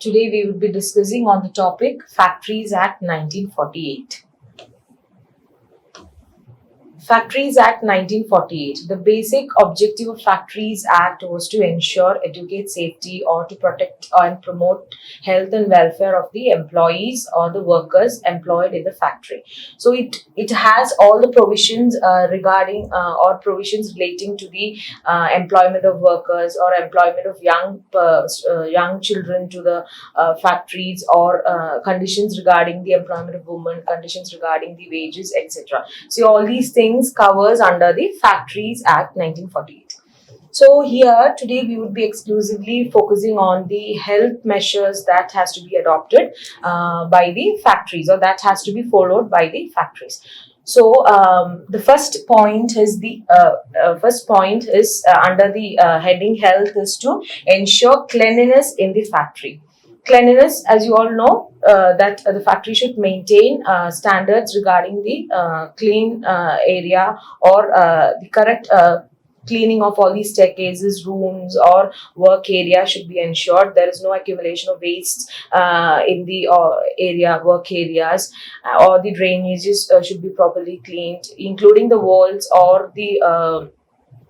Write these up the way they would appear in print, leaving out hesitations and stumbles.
Today we will be discussing on the topic Factories Act 1948. Factories Act 1948. The basic objective of Factories Act was to ensure, educate safety or to protect and promote health and welfare of the employees or the workers employed in the factory. So it has all the provisions regarding or provisions relating to the employment of workers or employment of young children to the factories, or conditions regarding the employment of women, conditions regarding the wages, etc. So all these things covers under the Factories Act 1948. So here today we would be exclusively focusing on the health measures that has to be adopted by the factories, or that has to be followed by the factories. So the first point is under the heading health is to ensure cleanliness in the factory. Cleanliness, as you all know, that the factory should maintain standards regarding the clean area, or the correct cleaning of all these staircases, rooms, or work area should be ensured. There is no accumulation of waste in the work areas, or the drainages should be properly cleaned, including the walls or the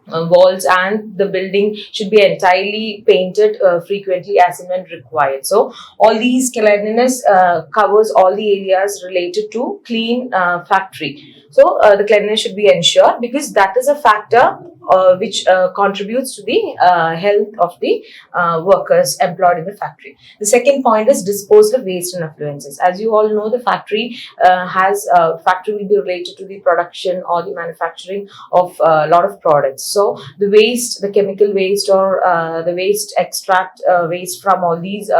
walls, and the building should be entirely painted frequently as and when required. So all these cleanliness covers all the areas related to clean factory. So the cleanliness should be ensured, because that is a factor which contributes to the health of the workers employed in the factory. The second point is disposal of waste and effluences. As you all know, the factory will be related to the production or the manufacturing of a lot of products. So the waste, the chemical waste, or the waste waste from all these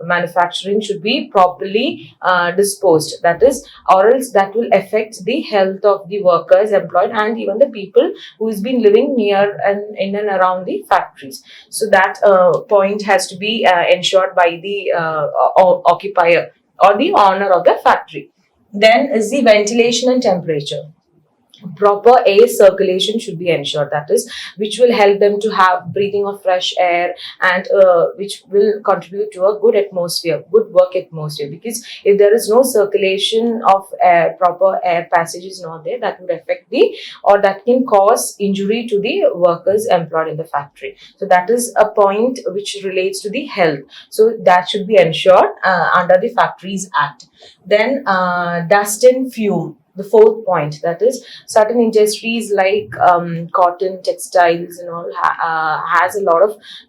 manufacturing should be properly disposed. That is, or else that will affect the health of the workers employed and even the people who has been living near and in and around the factories. So that point has to be ensured by the occupier or the owner of the factory. Then is the ventilation and temperature. Proper air circulation should be ensured, that is, which will help them to have breathing of fresh air, and which will contribute to a good atmosphere, good work atmosphere. Because if there is no circulation of air, proper air passage is not there, that would affect or that can cause injury to the workers employed in the factory. So that is a point which relates to the health. So that should be ensured under the Factories Act. Then dust and fume. The fourth point, that is, certain industries like cotton, textiles, and all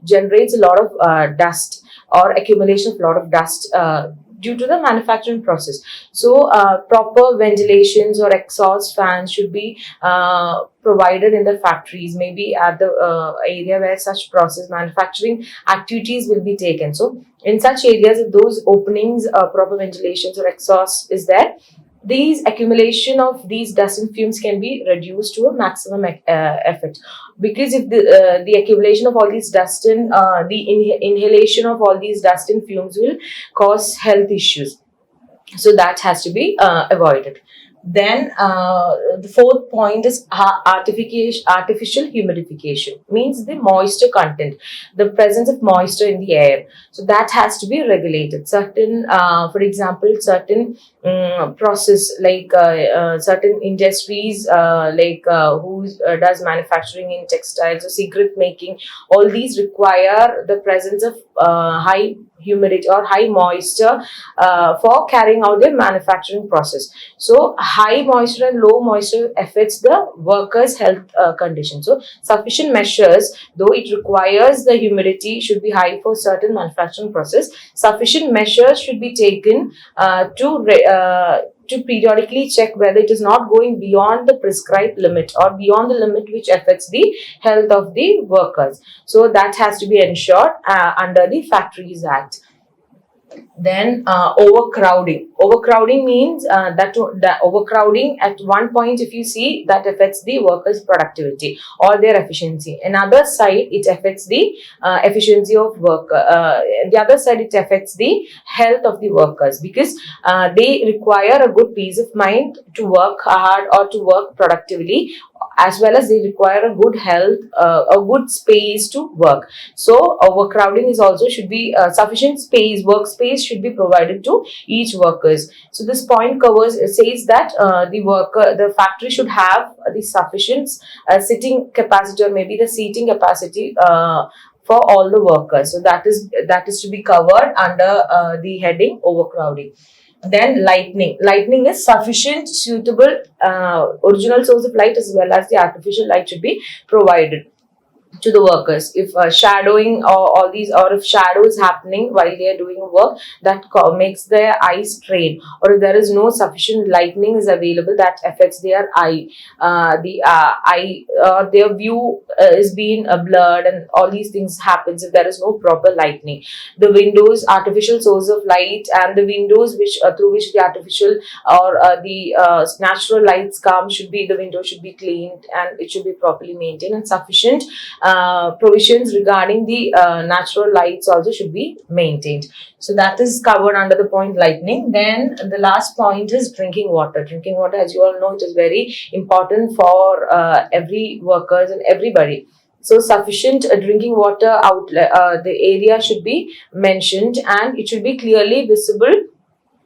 generates a lot of dust, or accumulation of a lot of dust due to the manufacturing process. So proper ventilations or exhaust fans should be provided in the factories, maybe at the area where such process manufacturing activities will be taken. So in such areas, if those openings, proper ventilations or exhaust is there, these accumulation of these dust and fumes can be reduced to a maximum effect. Because if the accumulation of all these dust and the inhalation of all these dust and fumes will cause health issues, so that has to be avoided. Then the fourth point is artificial humidification, means the moisture content, the presence of moisture in the air. So that has to be regulated. Certain, for example, certain process like certain industries who does manufacturing in textiles or cigarette making, all these require the presence of high humidity or high moisture for carrying out their manufacturing process. So high moisture and low moisture affects the workers' health condition. So sufficient measures, though it requires the humidity should be high for certain manufacturing process, sufficient measures should be taken to periodically check whether it is not going beyond the prescribed limit or beyond the limit which affects the health of the workers. So that has to be ensured under the Factories Act. Then overcrowding. Overcrowding means that overcrowding at one point, if you see, that affects the workers' productivity or their efficiency. Another side, it affects the efficiency of work. The other side, it affects the health of the workers, because they require a good peace of mind to work hard or to work productively as well as they require a good health, a good space to work. So overcrowding is also should be sufficient space, workspace should be provided to each workers. So this point covers says that the factory should have the sufficient sitting capacity, or maybe the seating capacity for all the workers. So that is to be covered under the heading overcrowding. Then lightning is sufficient, suitable, original source of light as well as the artificial light should be provided to the workers. If shadowing or all these, or if shadow is happening while they are doing work, that makes their eyes strain, or if there is no sufficient lightning is available, that affects their eye, the eye, their view is being blurred, and all these things happens if there is no proper lightning. The windows, artificial source of light, and the windows which through which the artificial or the natural lights come, the window should be cleaned, and it should be properly maintained, and sufficient provisions regarding the natural lights also should be maintained. So that is covered under the point lightning. Then the last point is drinking water. Drinking water, as you all know, it is very important for every workers and everybody. So sufficient drinking water outlet, the area should be mentioned, and it should be clearly visible.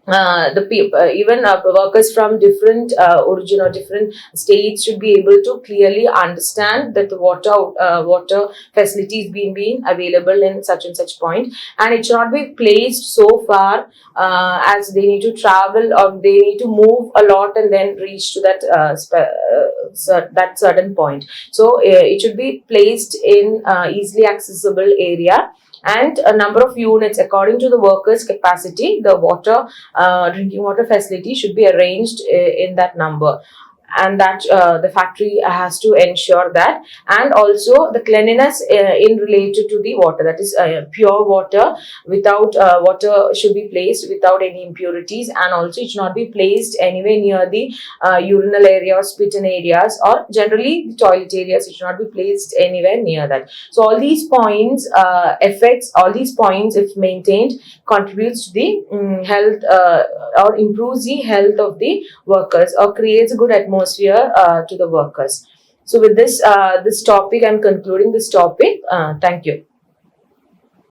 The people, even workers from different origin or different states should be able to clearly understand that the water facilities being available in such and such point, and it should not be placed so far as they need to travel, or they need to move a lot and then reach to that that certain point. So it should be placed in easily accessible area, and a number of units according to the workers' capacity. The drinking water facility should be arranged in that number, and that the factory has to ensure that. And also the cleanliness in related to the water, that is pure water, without water should be placed without any impurities, and also it should not be placed anywhere near the urinal area or spitting areas, or generally the toilet areas. It should not be placed anywhere near that. So all these points if maintained, contributes to the health or improves the health of the workers, or creates a good atmosphere to the workers. So with this topic, I'm concluding this topic. Thank you.